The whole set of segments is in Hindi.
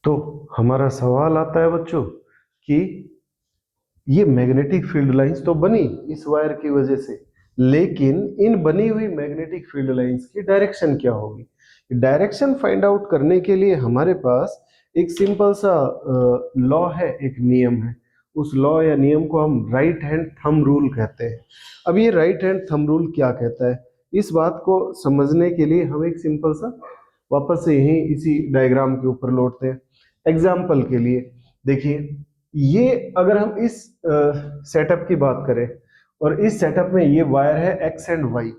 तो हमारा सवाल आता है बच्चों कि ये मैग्नेटिक फील्ड लाइंस तो बनी इस वायर की वजह से, लेकिन इन बनी हुई मैग्नेटिक फील्ड लाइंस की डायरेक्शन क्या होगी। डायरेक्शन फाइंड आउट करने के लिए हमारे पास एक सिंपल सा लॉ है, एक नियम है। उस लॉ या नियम को हम राइट हैंड थंब रूल कहते हैं। अब ये राइट हैंड थंब रूल क्या कहता है, इस बात को समझने के लिए हम एक सिंपल सा वापस से यही इसी डायग्राम के ऊपर लौटते हैं। एग्जाम्पल के लिए देखिए, ये अगर हम इस सेटअप की बात करें और इस सेटअप में ये वायर है एक्स एंड वाई,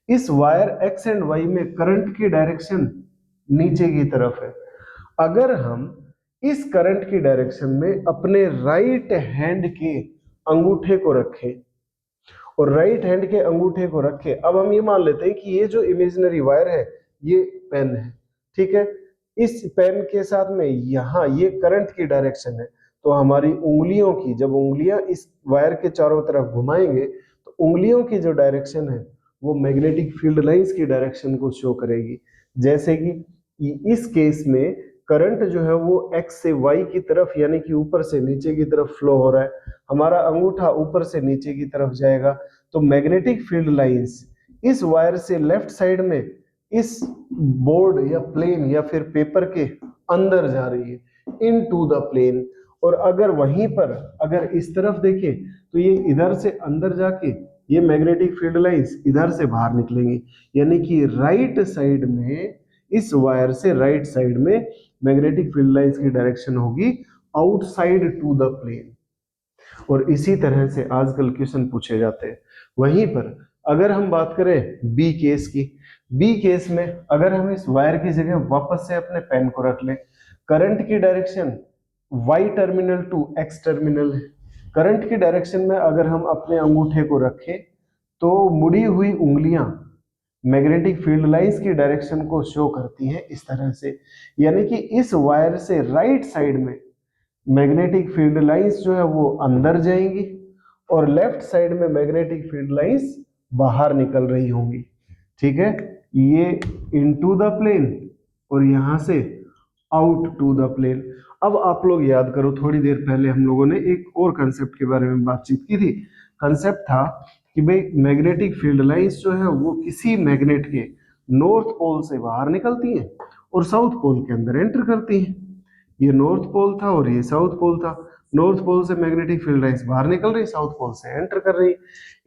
इस वायर एक्स एंड वाई में करंट की डायरेक्शन नीचे की तरफ है। अगर हम इस करंट की डायरेक्शन में अपने राइट हैंड के अंगूठे को रखें और राइट हैंड के अंगूठे को रखें, अब हम ये मान लेते हैं कि ये जो इमेजिनरी वायर है ये पेन है, ठीक है। इस पेन के साथ में यहाँ ये करंट की डायरेक्शन है, तो हमारी उंगलियों की, जब उंगलियां इस वायर के चारों तरफ घुमाएंगे तो उंगलियों की जो डायरेक्शन है वो मैग्नेटिक फील्ड लाइंस की डायरेक्शन को शो करेगी। जैसे कि इस केस में करंट जो है वो एक्स से वाई की तरफ यानी कि ऊपर से नीचे की तरफ फ्लो हो रहा है, हमारा अंगूठा ऊपर से नीचे की तरफ जाएगा, तो मैग्नेटिक फील्ड लाइंस इस वायर से लेफ्ट साइड में इस बोर्ड या प्लेन या फिर पेपर के अंदर जा रही है, इन टू द प्लेन। और अगर वहीं पर अगर इस तरफ देखें तो ये इधर से अंदर जाके ये मैग्नेटिक फील्ड लाइंस इधर से बाहर निकलेंगी, यानी कि राइट साइड में, इस वायर से राइट साइड में मैग्नेटिक फील्ड लाइंस की डायरेक्शन होगी आउटसाइड टू द प्लेन। और इसी तरह से आजकल क्वेश्चन पूछे जाते हैं। वहीं पर अगर हम बात करें बी केस की, बी केस में अगर हम इस वायर की जगह वापस से अपने पेन को रख लें, करंट की direction Y terminal to X terminal है। करंट की डायरेक्शन में अगर हम अपने अंगूठे को रखें तो मुड़ी हुई उंगलियां मैग्नेटिक फील्ड लाइंस की डायरेक्शन को शो करती हैं इस तरह से, यानी कि इस वायर से राइट साइड में मैग्नेटिक फील्ड लाइंस जो है वो अंदर जाएंगी और लेफ्ट साइड में मैग्नेटिक फील्ड लाइंस बाहर निकल रही होंगी, ठीक है। ये इनटू द प्लेन और यहां से आउट टू द प्लेन। अब आप लोग याद करो, थोड़ी देर पहले हम लोगों ने एक और कंसेप्ट के बारे में बातचीत की थी। कंसेप्ट था कि भाई मैग्नेटिक फील्ड लाइंस जो है वो किसी मैग्नेट के नॉर्थ पोल से बाहर निकलती हैं और साउथ पोल के अंदर एंटर करती हैं। ये नॉर्थ पोल था और ये साउथ पोल था। नॉर्थ पोल से मैग्नेटिक फील्ड लाइंस बाहर निकल रही, साउथ पोल से एंटर कर रही।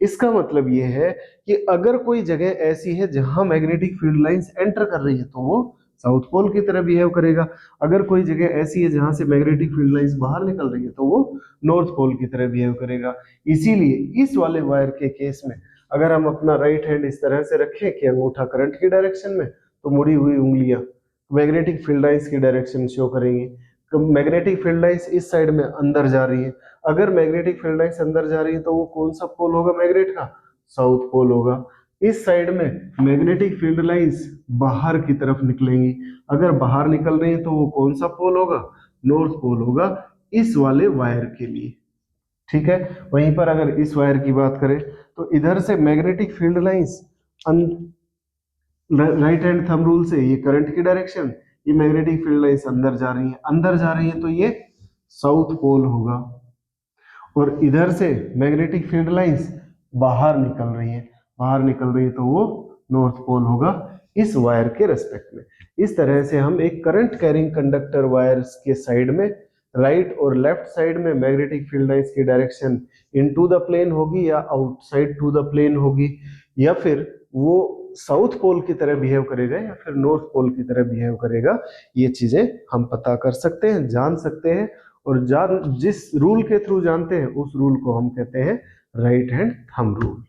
इसका मतलब ये है कि अगर कोई जगह ऐसी है जहां मैग्नेटिक फील्ड लाइंस एंटर कर रही है तो वो साउथ पोल की तरह बिहेव करेगा। अगर कोई जगह ऐसी है जहां से मैग्नेटिक फील्ड लाइंस बाहर निकल रही है तो वो नॉर्थ पोल की तरह बिहेव करेगा। इसीलिए इस वाले वायर के केस में अगर हम अपना राइट हैंड इस तरह से रखें कि अंगूठा करंट की डायरेक्शन में, तो मुड़ी हुई उंगलियां मैग्नेटिक फील्ड लाइंस की डायरेक्शन शो करेंगी। मैग्नेटिक फील्ड लाइंस इस साइड में अंदर जा रही है, अगर मैग्नेटिक फील्ड लाइंस अंदर जा रही है तो वो कौन सा पोल होगा मैग्नेट का, साउथ पोल होगा। इस साइड में मैग्नेटिक फील्ड लाइंस बाहर की तरफ निकलेंगी, अगर बाहर निकल रही है तो वो कौन सा पोल होगा, नॉर्थ पोल होगा इस वाले वायर के लिए, ठीक है। वहीं पर अगर इस वायर की बात करें तो इधर से magnetic field lines right hand thumb rule से ये करंट की डायरेक्शन, ये मैग्नेटिक फील्ड लाइंस अंदर जा रही है, अंदर जा रही है तो ये साउथ पोल होगा। और इधर से मैग्नेटिक फील्ड लाइंस बाहर निकल रही है, बाहर निकल रही है तो वो नॉर्थ पोल होगा इस वायर के रेस्पेक्ट में। इस तरह से हम एक करंट कैरिंग कंडक्टर वायर्स के साइड में राइट और लेफ्ट साइड में मैग्नेटिक फील्ड लाइंस की डायरेक्शन इनटू द प्लेन होगी या आउटसाइड टू द प्लेन होगी, या फिर वो साउथ पोल की तरह बिहेव करेगा या फिर नॉर्थ पोल की तरह बिहेव करेगा, ये चीजें हम पता कर सकते हैं, जान सकते हैं। और जिस रूल के थ्रू जानते हैं उस रूल को हम कहते हैं राइट हैंड थंब रूल।